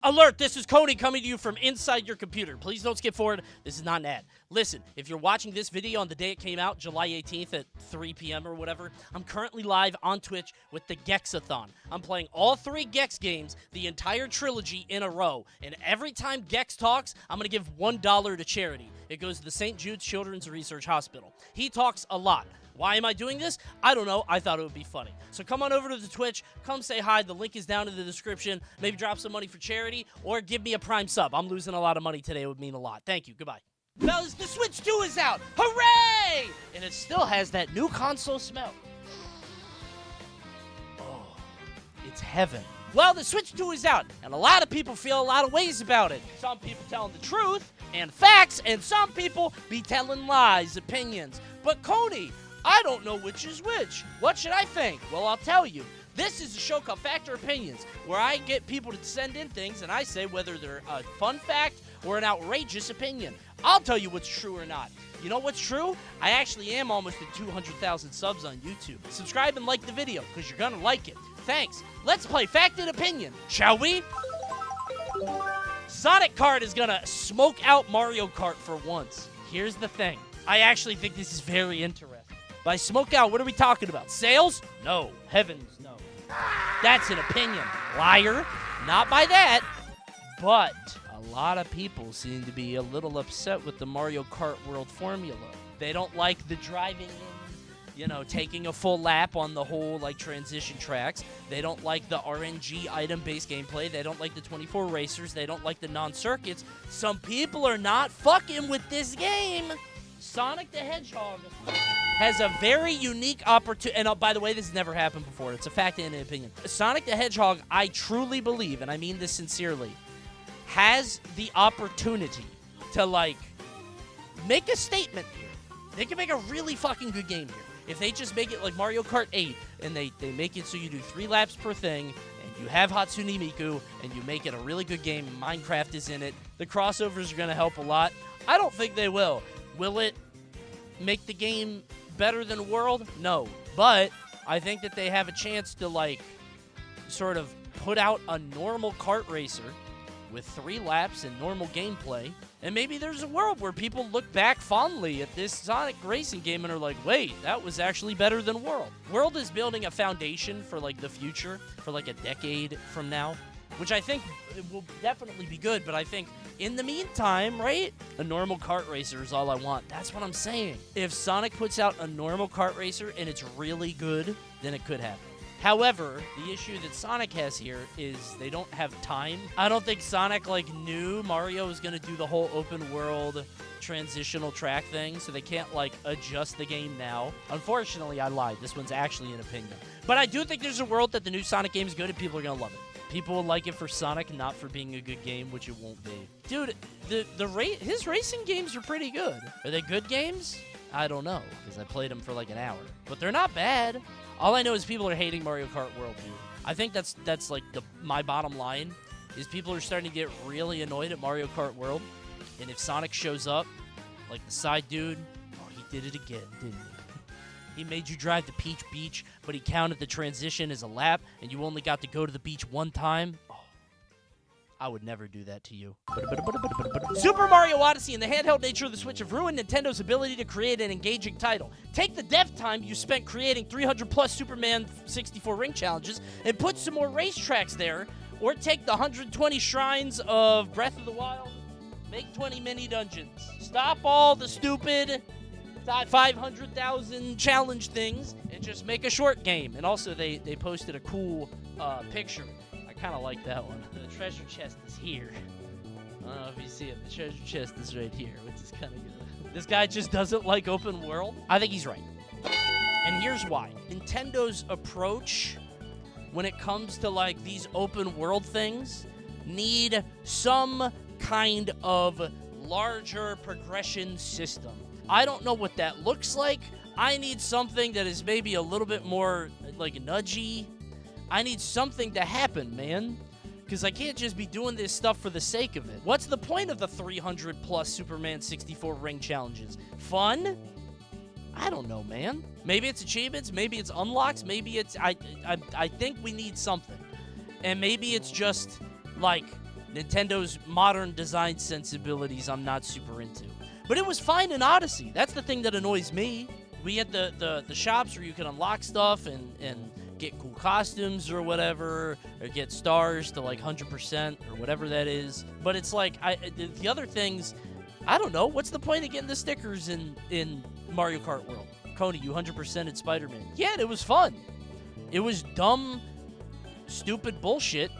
Alert, this is CONEY coming to you from inside your computer. Please don't skip forward. This is not an ad. Listen, if you're watching this video on the day it came out, July 18th at 3 p.m. or whatever, I'm currently live on Twitch with the Gexathon. I'm playing all 3 Gex games, the entire trilogy in a row. And every time Gex talks, I'm going to give $1 to charity. It goes to the St. Jude's Children's Research Hospital. He talks a lot. Why am I doing this? I don't know. I thought it would be funny. So come on over to the Twitch. Come say hi. The link is down in the description. Maybe drop some money for charity or give me a Prime sub. I'm losing a lot of money today. It would mean a lot. Thank you. Goodbye. Fellas, the Switch 2 is out. Hooray! And it still has that new console smell. Oh, it's heaven. Well, the Switch 2 is out, and a lot of people feel a lot of ways about it. Some people telling the truth and facts, and some people be telling lies, opinions. But CONEY, I don't know which is which. What should I think? Well, I'll tell you. This is a show called Factor Opinions, where I get people to send in things, and I say whether they're a fun fact or an outrageous opinion. I'll tell you what's true or not. You know what's true? I actually am almost at 200,000 subs on YouTube. Subscribe and like the video, because you're going to like it. Thanks. Let's play Fact and Opinion, shall we? Sonic Kart is going to smoke out Mario Kart for once. Here's the thing. I actually think this is very interesting. By smoke out, what are we talking about? Sales? No. Heavens, no. That's an opinion. Liar. Not by that. But a lot of people seem to be a little upset with the Mario Kart World formula. They don't like the driving in, taking a full lap on the whole, transition tracks. They don't like the RNG item-based gameplay. They don't like the 24 racers. They don't like the non-circuits. Some people are not fucking with this game. Sonic the Hedgehog has a very unique opportunity. And by the way, this has never happened before. It's a fact and an opinion. Sonic the Hedgehog, I truly believe, and I mean this sincerely, has the opportunity to, make a statement here. They can make a really fucking good game here. If they just make it like Mario Kart 8, and they make it so you do 3 laps per thing, and you have Hatsune Miku, and you make it a really good game, and Minecraft is in it, the crossovers are going to help a lot. I don't think they will. Will it make the game better than World? No. But I think that they have a chance to, sort of put out a normal kart racer with 3 laps and normal gameplay. And maybe there's a world where people look back fondly at this Sonic racing game and are like, wait, that was actually better than World. World is building a foundation for, the future, for, a decade from now, which I think will definitely be good, but I think in the meantime, right, a normal kart racer is all I want. That's what I'm saying. If Sonic puts out a normal kart racer and it's really good, then it could happen. However, the issue that Sonic has here is they don't have time. I don't think Sonic, knew Mario was going to do the whole open world transitional track thing, so they can't, adjust the game now. Unfortunately, I lied. This one's actually an opinion. But I do think there's a world that the new Sonic game is good and people are going to love it. People will like it for Sonic, not for being a good game, which it won't be. Dude, his racing games are pretty good. Are they good games? I don't know, because I played them for an hour. But they're not bad. All I know is people are hating Mario Kart World, dude. I think that's my bottom line, is people are starting to get really annoyed at Mario Kart World. And if Sonic shows up, like the side dude, oh, he did it again, didn't he? He made you drive to Peach Beach, but he counted the transition as a lap, and you only got to go to the beach one time. Oh, I would never do that to you. Super Mario Odyssey and the handheld nature of the Switch have ruined Nintendo's ability to create an engaging title. Take the dev time you spent creating 300-plus Superman 64 ring challenges and put some more racetracks there, or take the 120 shrines of Breath of the Wild, make 20 mini dungeons. Stop all the stupid 500,000 challenge things and just make a short game. And also, they posted a cool picture. I kind of like that one. The treasure chest is here. I don't know if you see it. The treasure chest is right here, which is kind of good. This guy just doesn't like open world. I think he's right. And here's why. Nintendo's approach when it comes to these open world things need some kind of larger progression system. I don't know what that looks like. I need something that is maybe a little bit more, nudgy. I need something to happen, man. Because I can't just be doing this stuff for the sake of it. What's the point of the 300-plus Superman 64 ring challenges? Fun? I don't know, man. Maybe it's achievements. Maybe it's unlocks. Maybe it's... I think we need something. And maybe it's just, Nintendo's modern design sensibilities I'm not super into. But it was fine in Odyssey. That's the thing that annoys me. We had the shops where you can unlock stuff and get cool costumes or whatever, or get stars to like 100% or whatever that is. But it's like, the other things, I don't know. What's the point of getting the stickers in Mario Kart World? CONEY, you 100%ed Spider-Man. Yeah, it was fun. It was dumb, stupid bullshit,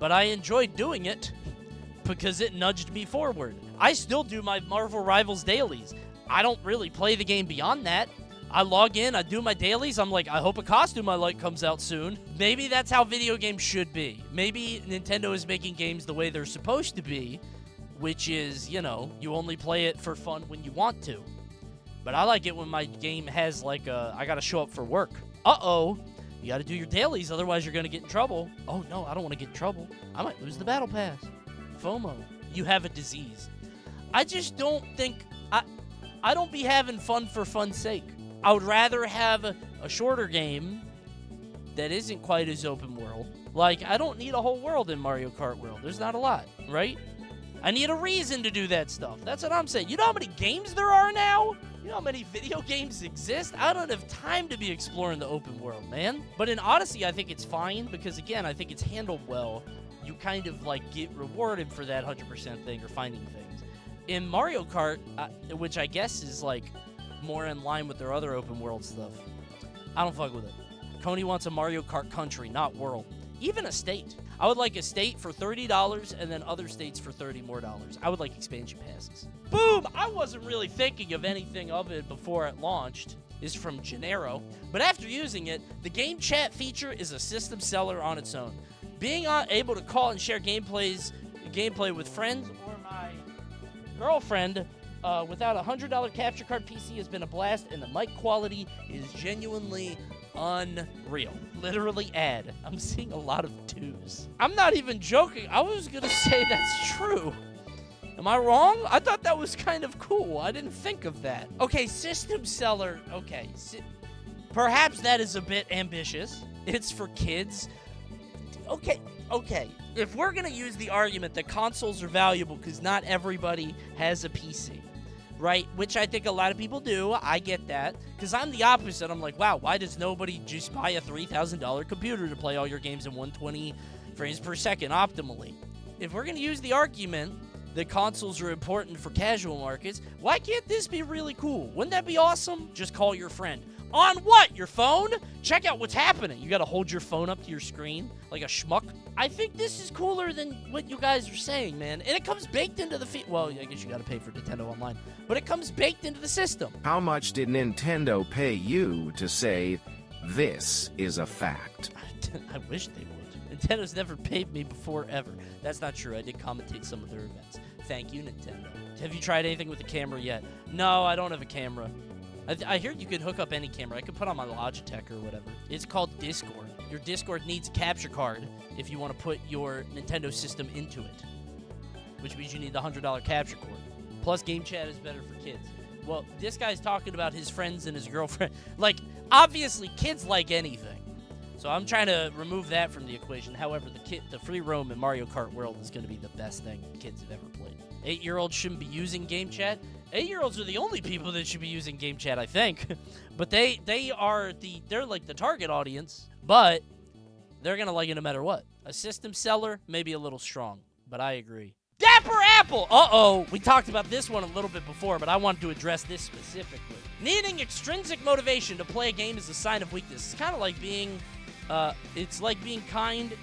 but I enjoyed doing it because it nudged me forward. I still do my Marvel Rivals dailies. I don't really play the game beyond that. I log in, I do my dailies, I'm like, I hope a costume I like comes out soon. Maybe that's how video games should be. Maybe Nintendo is making games the way they're supposed to be, which is, you know, you only play it for fun when you want to. But I like it when my game has, like, I gotta show up for work. Uh-oh. You gotta do your dailies, otherwise you're gonna get in trouble. Oh, no, I don't want to get in trouble. I might lose the battle pass. FOMO. You have a disease. I just don't think... I don't be having fun for fun's sake. I would rather have a shorter game that isn't quite as open world. Like, I don't need a whole world in Mario Kart World. There's not a lot, right? I need a reason to do that stuff. That's what I'm saying. You know how many games there are now? You know how many video games exist? I don't have time to be exploring the open world, man. But in Odyssey, I think it's fine because, again, I think it's handled well. You kind of, like, get rewarded for that 100% thing or finding things. In Mario Kart, which I guess is, like, more in line with their other open world stuff, I don't fuck with it. CONEY wants a Mario Kart country, not world. Even a state. I would like a state for $30 and then other states for $30 more. I would like expansion passes. Boom! I wasn't really thinking of anything of it before it launched. Is from Gennaro. But after using it, the game chat feature is a system seller on its own. Being able to call and share gameplay with friends or my girlfriend without a $100 capture card PC has been a blast, and the mic quality is genuinely unreal. Literally ad. I'm seeing a lot of twos. I'm not even joking. I was gonna say that's true. Am I wrong? I thought that was kind of cool. I didn't think of that. Okay, system seller. Okay. Perhaps that is a bit ambitious. It's for kids. Okay. If we're gonna use the argument that consoles are valuable because not everybody has a PC, right? Which I think a lot of people do. I get that. Because I'm the opposite. I'm like, wow, why does nobody just buy a $3,000 computer to play all your games in 120 frames per second optimally? If we're going to use the argument that consoles are important for casual markets, why can't this be really cool? Wouldn't that be awesome? Just call your friend. On what? Your phone? Check out what's happening. You got to hold your phone up to your screen like a schmuck. I think this is cooler than what you guys are saying, man. And it comes baked into the well, I guess you got to pay for Nintendo Online. But it comes baked into the system. How much did Nintendo pay you to say this is a fact? I wish they would. Nintendo's never paid me before, ever. That's not true. I did commentate some of their events. Thank you, Nintendo. Have you tried anything with the camera yet? No, I don't have a camera. I hear you could hook up any camera. I could put on my Logitech or whatever. It's called Discord. Your Discord needs a capture card if you want to put your Nintendo system into it, which means you need the $100 capture cord. Plus, game chat is better for kids. Well, this guy's talking about his friends and his girlfriend. Like, obviously, kids like anything. So I'm trying to remove that from the equation. However, the free roam in Mario Kart World is going to be the best thing kids have ever played. 8-year-olds shouldn't be using game chat. 8-year-olds are the only people that should be using game chat, I think. But they're like the target audience, but they're going to like it no matter what. A system seller, maybe a little strong, but I agree. Dapper Apple! Uh-oh. We talked about this one a little bit before, but I wanted to address this specifically. Needing extrinsic motivation to play a game is a sign of weakness. It's kind of like being, it's like being kind in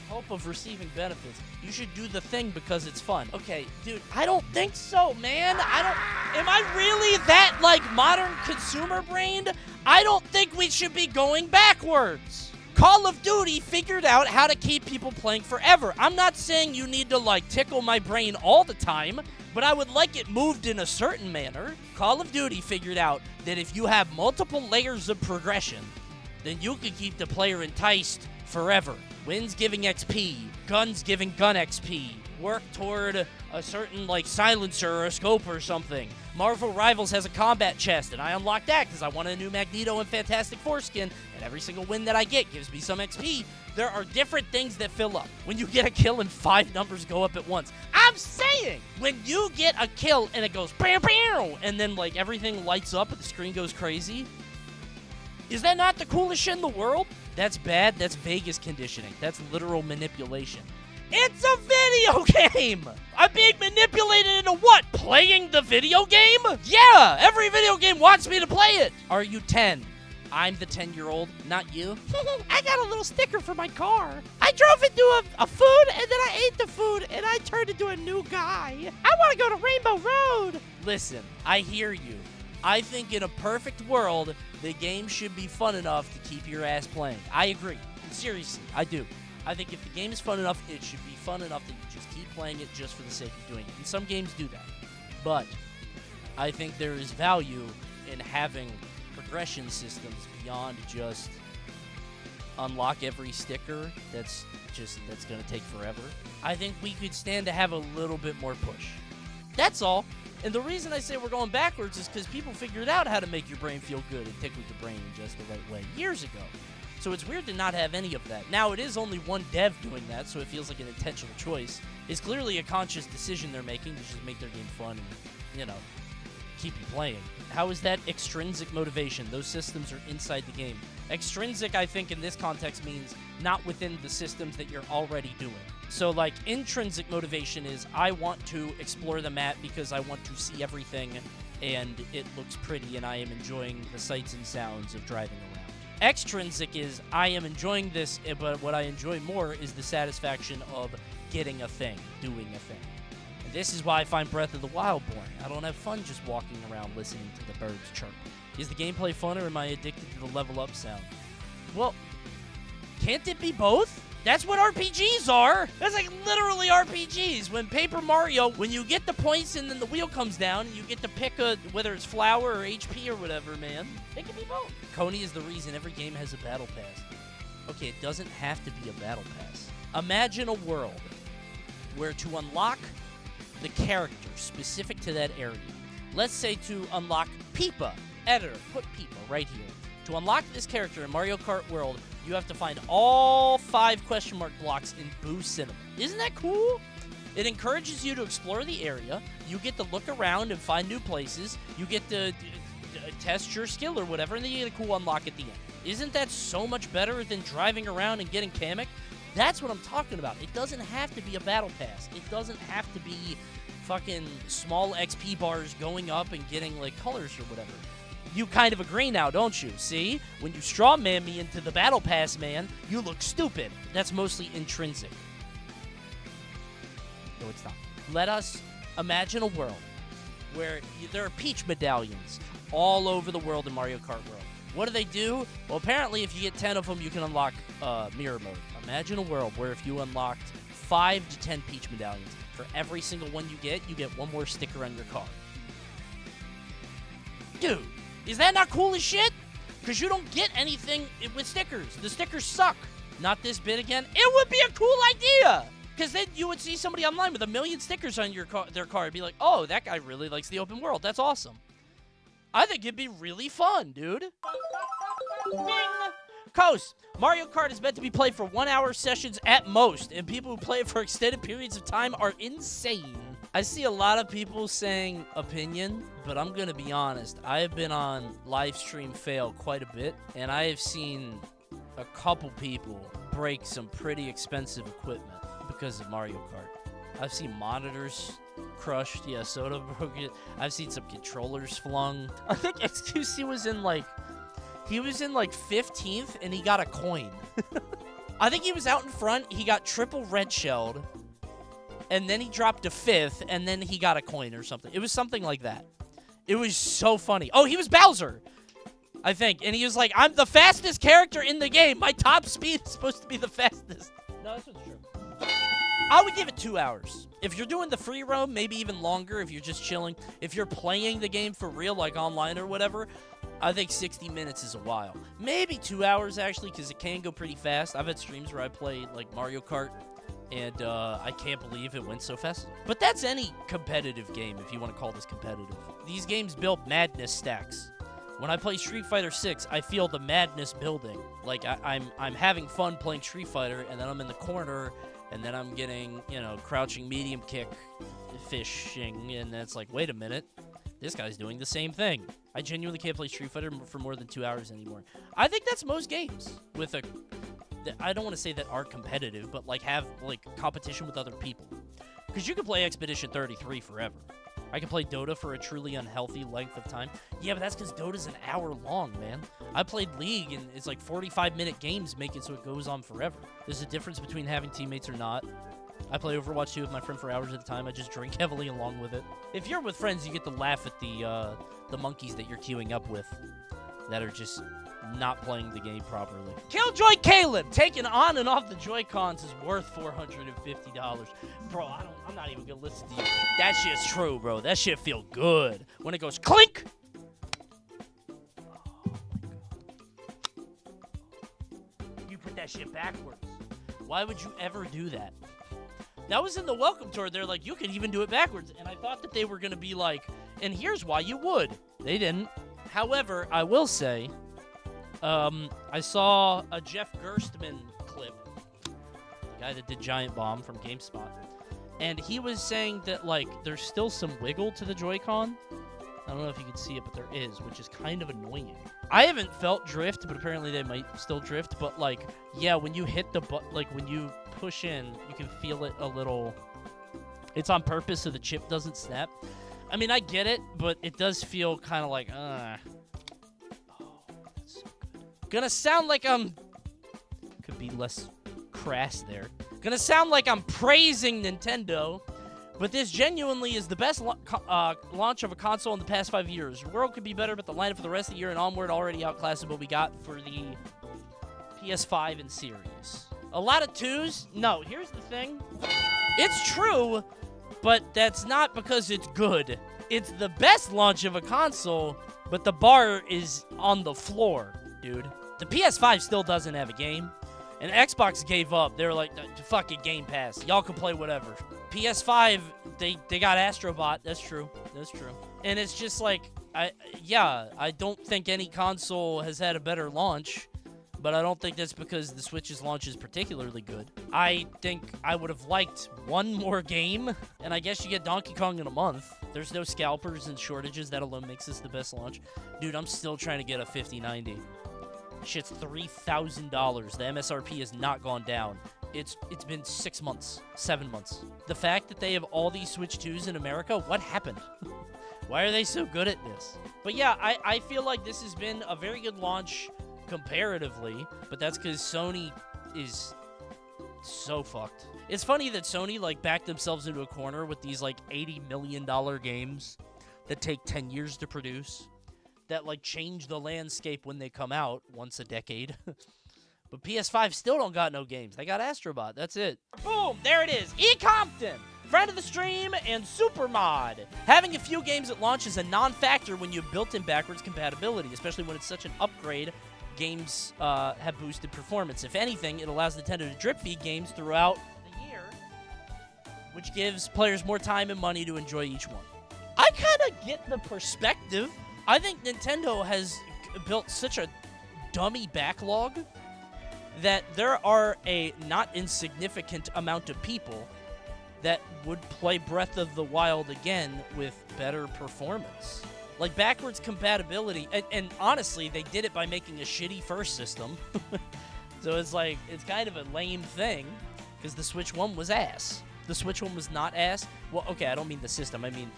hope of receiving benefits. You should do the thing because it's fun. Okay, dude, I don't think so, man. Am I really that, like, modern consumer brained? I don't think we should be going backwards. Call of Duty figured out how to keep people playing forever. I'm not saying you need to, like, tickle my brain all the time, but I would like it moved in a certain manner. Call of Duty figured out that if you have multiple layers of progression, then you can keep the player enticed forever. Wins giving XP, guns giving gun XP, work toward a certain, like, silencer or a scope or something. Marvel Rivals has a combat chest, and I unlock that because I want a new Magneto and Fantastic Four skin, and every single win that I get gives me some XP. There are different things that fill up. When you get a kill and 5 numbers go up at once. I'm saying, when you get a kill and it goes bam, bam, and then like everything lights up and the screen goes crazy, is that not the coolest shit in the world? That's bad. That's Vegas conditioning. That's literal manipulation. It's a video game! I'm being manipulated into what? Playing the video game? Yeah! Every video game wants me to play it! Are you 10? I'm the 10-year-old, not you. I got a little sticker for my car. I drove into a food, and then I ate the food, and I turned into a new guy. I want to go to Rainbow Road! Listen, I hear you. I think in a perfect world, the game should be fun enough to keep your ass playing. I agree. Seriously, I do. I think if the game is fun enough, it should be fun enough that you just keep playing it just for the sake of doing it. And some games do that. But I think there is value in having progression systems beyond just unlock every sticker that's going to take forever. I think we could stand to have a little bit more push. That's all. And the reason I say we're going backwards is because people figured out how to make your brain feel good and tickle your brain in just the right way years ago. So it's weird to not have any of that. Now, it is only one dev doing that, so it feels like an intentional choice. It's clearly a conscious decision they're making to just make their game fun and, keep you playing. How is that extrinsic motivation? Those systems are inside the game. Extrinsic, I think, in this context means not within the systems that you're already doing. So, like, intrinsic motivation is I want to explore the map because I want to see everything and it looks pretty and I am enjoying the sights and sounds of driving around. Extrinsic is, I am enjoying this, but what I enjoy more is the satisfaction of getting a thing, doing a thing. And this is why I find Breath of the Wild boring. I don't have fun just walking around listening to the birds chirp. Is the gameplay fun, or am I addicted to the level up sound? Well, can't it be both? That's what RPGs are. That's like literally RPGs. When Paper Mario, when you get the points and then the wheel comes down and you get to pick whether it's flower or HP or whatever, man. It can be both. CONEY is the reason every game has a battle pass. Okay, it doesn't have to be a battle pass. Imagine a world where to unlock the character specific to that area, let's say to unlock Peepa, editor, put Peepa right here. To unlock this character in Mario Kart World, you have to find all 5 question mark blocks in Boo Cinema. Isn't that cool? It encourages you to explore the area. You get to look around and find new places. You get to test your skill or whatever, and then you get a cool unlock at the end. Isn't that so much better than driving around and getting Kamek? That's what I'm talking about. It doesn't have to be a battle pass. It doesn't have to be fucking small XP bars going up and getting, like, colors or whatever. You kind of agree now, don't you? See? When you strawman me into the battle pass, man, you look stupid. That's mostly intrinsic. No, it's not. Let us imagine a world where there are Peach medallions all over the world in Mario Kart World. What do? Well, apparently, if you get 10 of them, you can unlock Mirror Mode. Imagine a world where if you unlocked 5 to 10 Peach medallions, for every single one you get one more sticker on your car. Dude, is that not cool as shit? Because you don't get anything with stickers. The stickers suck. Not this bit again. It would be a cool idea. Because then you would see somebody online with 1 million stickers on their car and be like, oh, that guy really likes the open world. That's awesome. I think it'd be really fun, dude. Ding! Coast, Mario Kart is meant to be played for 1-hour sessions at most, and people who play it for extended periods of time are insane. I see a lot of people saying opinion, but I'm going to be honest. I have been on Livestream Fail quite a bit, and I have seen a couple people break some pretty expensive equipment because of Mario Kart. I've seen monitors crushed. Yeah, Soda broke it. I've seen some controllers flung. I think XQC was in like 15th, and he got a coin. I think he was out in front. He got triple red shelled, and then he dropped to 5th, and then he got a coin or something. It was something like that. It was so funny. Oh, he was Bowser, I think, and he was like, I'm the fastest character in the game. My top speed is supposed to be the fastest. No, that's what's true. I would give it 2 hours. If you're doing the free roam, maybe even longer if you're just chilling. If you're playing the game for real, like online or whatever, I think 60 minutes is a while. Maybe 2 hours, actually, because it can go pretty fast. I've had streams where I played, like, Mario Kart and I can't believe it went so fast. But that's any competitive game, if you want to call this competitive. These games build madness stacks. When I play Street Fighter 6, I feel the madness building. Like, I'm having fun playing Street Fighter, and then I'm in the corner, and then I'm getting, crouching medium kick fishing, and it's like, wait a minute. This guy's doing the same thing. I genuinely can't play Street Fighter for more than 2 hours anymore. I think that's most games with I don't want to say that are competitive, but, have, competition with other people. Because you can play Expedition 33 forever. I can play Dota for a truly unhealthy length of time. Yeah, but that's because Dota's an hour long, man. I played League, and it's 45-minute games make it so it goes on forever. There's a difference between having teammates or not. I play Overwatch 2 with my friend for hours at a time. I just drink heavily along with it. If you're with friends, you get to laugh at the monkeys that you're queuing up with that are just not playing the game properly. Killjoy Caleb taking on and off the Joy-Cons is worth $450. Bro, I'm not even gonna listen to you. That shit's true, bro. That shit feel good. When it goes clink! Oh, my God. You put that shit backwards. Why would you ever do that? That was in the welcome tour. They're like, you can even do it backwards. And I thought that they were gonna be like, and here's why you would. They didn't. However, I will say, I saw a Jeff Gerstmann clip, the guy that did Giant Bomb from GameSpot, and he was saying that, there's still some wiggle to the Joy-Con. I don't know if you can see it, but there is, which is kind of annoying. I haven't felt drift, but apparently they might still drift, but, yeah, when you hit the when you push in, you can feel it a little. It's on purpose so the chip doesn't snap. I mean, I get it, but it does feel kind of like, Oh, that's so good. Gonna sound like I'm... Could be less crass there. Gonna sound like I'm praising Nintendo, but this genuinely is the best launch of a console in the past 5 years. The world could be better, but the lineup for the rest of the year and onward already outclasses what we got for the PS5 and series. A lot of twos? No, here's the thing. It's true, but that's not because it's good. It's the best launch of a console, but the bar is on the floor, dude. The PS5 still doesn't have a game, and Xbox gave up. They were like, fuck it, Game Pass. Y'all can play whatever. PS5, they got Astrobot. That's true. That's true. And it's just I don't think any console has had a better launch, but I don't think that's because the Switch's launch is particularly good. I think I would have liked one more game, and I guess you get Donkey Kong in a month. There's no scalpers and shortages. That alone makes this the best launch. Dude, I'm still trying to get a 5090. Shit's $3,000. The MSRP has not gone down. It's been 6 months, 7 months. The fact that they have all these Switch 2s in America, what happened? Why are they so good at this? But yeah, I feel like this has been a very good launch comparatively, but that's because Sony is so fucked. It's funny that Sony backed themselves into a corner with these $80 million games that take 10 years to produce, that change the landscape when they come out once a decade. But PS5 still don't got no games. They got Astrobot. That's it. Boom! There it is. E. Compton, friend of the stream and Supermod. Having a few games at launch is a non-factor when you have built-in backwards compatibility, especially when it's such an upgrade. Games have boosted performance. If anything, it allows Nintendo to drip feed games throughout the year, which gives players more time and money to enjoy each one. I kind of get the perspective. I think Nintendo has built such a dummy backlog that there are a not insignificant amount of people that would play Breath of the Wild again with better performance. Backwards compatibility, and honestly, they did it by making a shitty first system. So it's kind of a lame thing, because the Switch 1 was ass. The Switch 1 was not ass. Well, okay, I don't mean the system, I mean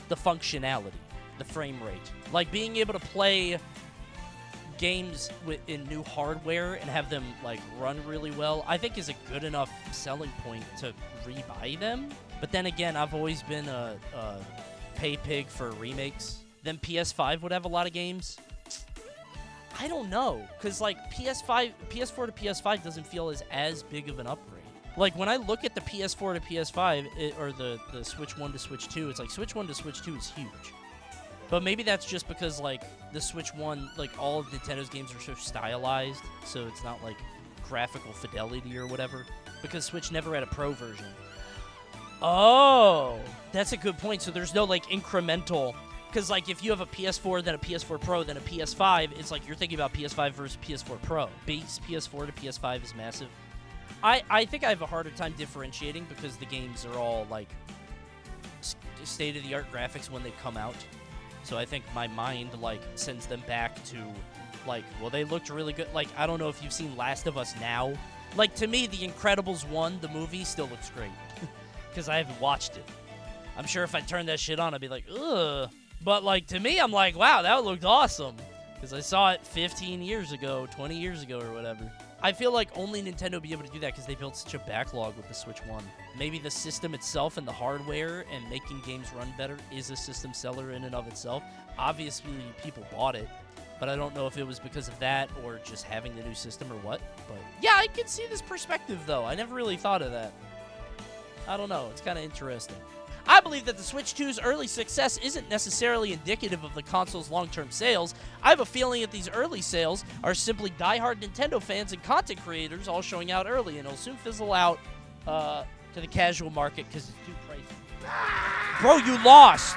the functionality, the frame rate. Being able to play games in new hardware and have them run really well, I think is a good enough selling point to rebuy them. But then again, I've always been a pay pig for remakes. Then PS5 would have a lot of games. I don't know, because PS4 to PS5 doesn't feel as big of an upgrade. When I look at the PS4 to PS5 or the Switch 1 to Switch 2, it's Switch 1 to Switch 2 is huge. But maybe that's just because the Switch 1, all of Nintendo's games are so stylized, so it's not graphical fidelity or whatever. because Switch never had a Pro version. Oh, that's a good point. So there's no, like, incremental... Because, like, if you have a PS4, then a PS4 Pro, then a PS5, it's like you're thinking about PS5 versus PS4 Pro. Base PS4 to PS5 is massive. I think I have a harder time differentiating because the games are all, like, state-of-the-art graphics when they come out. So I think my mind, like, sends them back to, like, well, they looked really good. Like, I don't know if you've seen Last of Us now. Like, to me, The Incredibles 1, the movie, still looks great. Because I haven't watched it. I'm sure if I turned that shit on, I'd be like, ugh. But, like, to me, I'm like, wow, that looked awesome. Because I saw it 15 years ago, 20 years ago, or whatever. I feel like only Nintendo would be able to do that because they built such a backlog with the Switch 1. Maybe the system itself and the hardware and making games run better is a system seller in and of itself. Obviously, people bought it. But I don't know if it was because of that or just having the new system or what. But, yeah, I can see this perspective, though. I never really thought of that. I don't know. It's kind of interesting. I believe that the Switch 2's early success isn't necessarily indicative of the console's long-term sales. I have a feeling that these early sales are simply die-hard Nintendo fans and content creators all showing out early, and it'll soon fizzle out to the casual market because it's too pricey. Bro, you lost!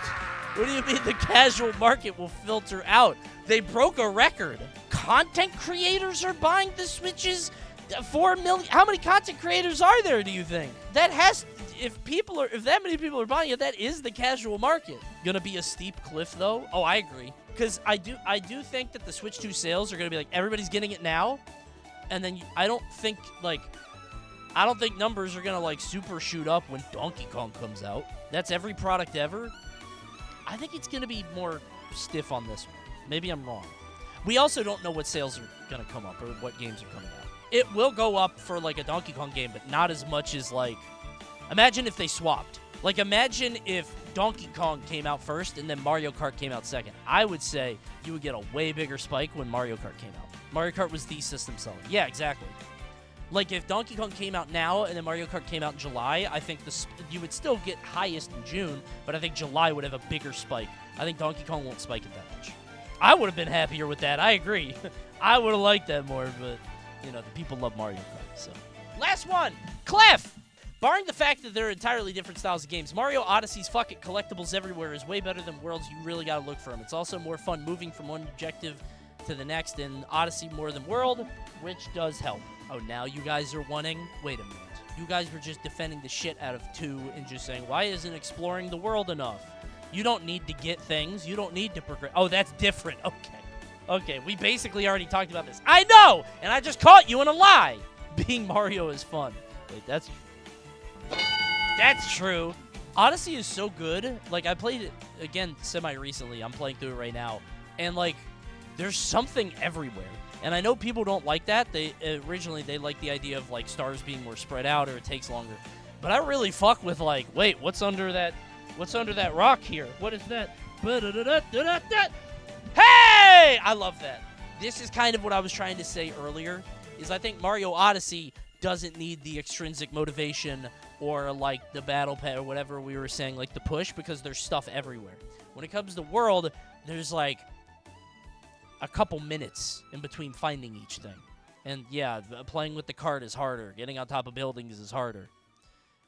What do you mean the casual market will filter out? They broke a record. Content creators are buying the Switches? 4 million? How many content creators are there, do you think? That has... If that many people are buying it, that is the casual market. Gonna be a steep cliff, though? Oh, I agree. Because I do think that the Switch 2 sales are gonna be like, everybody's getting it now, and then I don't think numbers are gonna, like, super shoot up when Donkey Kong comes out. That's every product ever. I think it's gonna be more stiff on this one. Maybe I'm wrong. We also don't know what sales are gonna come up or what games are coming out. It will go up for, like, a Donkey Kong game, but not as much as, like... Imagine if they swapped. Like, imagine if Donkey Kong came out first and then Mario Kart came out second. I would say you would get a way bigger spike when Mario Kart came out. Mario Kart was the system seller. Yeah, exactly. Like, if Donkey Kong came out now and then Mario Kart came out in July, I think you would still get highest in June, but I think July would have a bigger spike. I think Donkey Kong won't spike it that much. I would have been happier with that. I agree. I would have liked that more, but, you know, the people love Mario Kart, so. Last one. Clef! Barring the fact that they're entirely different styles of games, Mario Odyssey's fuck it collectibles everywhere is way better than Worlds. You really gotta look for them. It's also more fun moving from one objective to the next in Odyssey more than World, which does help. Oh, now you guys are wanting... Wait a minute. You guys were just defending the shit out of 2 and just saying, why isn't exploring the world enough? You don't need to get things. You don't need to progress. Oh, that's different. Okay. Okay, we basically already talked about this. I know! And I just caught you in a lie! Being Mario is fun. Wait, that's... That's true. Odyssey is so good. Like, I played it, again, semi-recently. I'm playing through it right now. And, like, there's something everywhere. And I know people don't like that. Originally, they like the idea of, like, stars being more spread out or it takes longer. But I really fuck with, like, wait, what's under that rock here? What is that? Hey! I love that. This is kind of what I was trying to say earlier, is I think Mario Odyssey doesn't need the extrinsic motivation or, like, the battle pad or whatever we were saying, like, the push, because there's stuff everywhere. When it comes to World, there's, like, a couple minutes in between finding each thing. And, yeah, playing with the cart is harder. Getting on top of buildings is harder.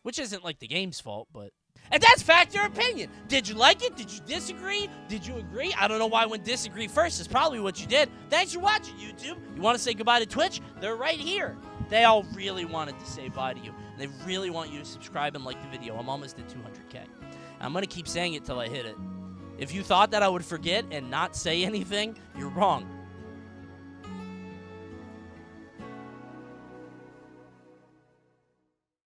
Which isn't, like, the game's fault, but... And that's fact or opinion. Did you like it? Did you disagree? Did you agree? I don't know why I went disagree first. It's probably what you did. Thanks for watching, YouTube. You want to say goodbye to Twitch? They're right here. They all really wanted to say bye to you. And they really want you to subscribe and like the video. I'm almost at 200K. I'm going to keep saying it till I hit it. If you thought that I would forget and not say anything, you're wrong.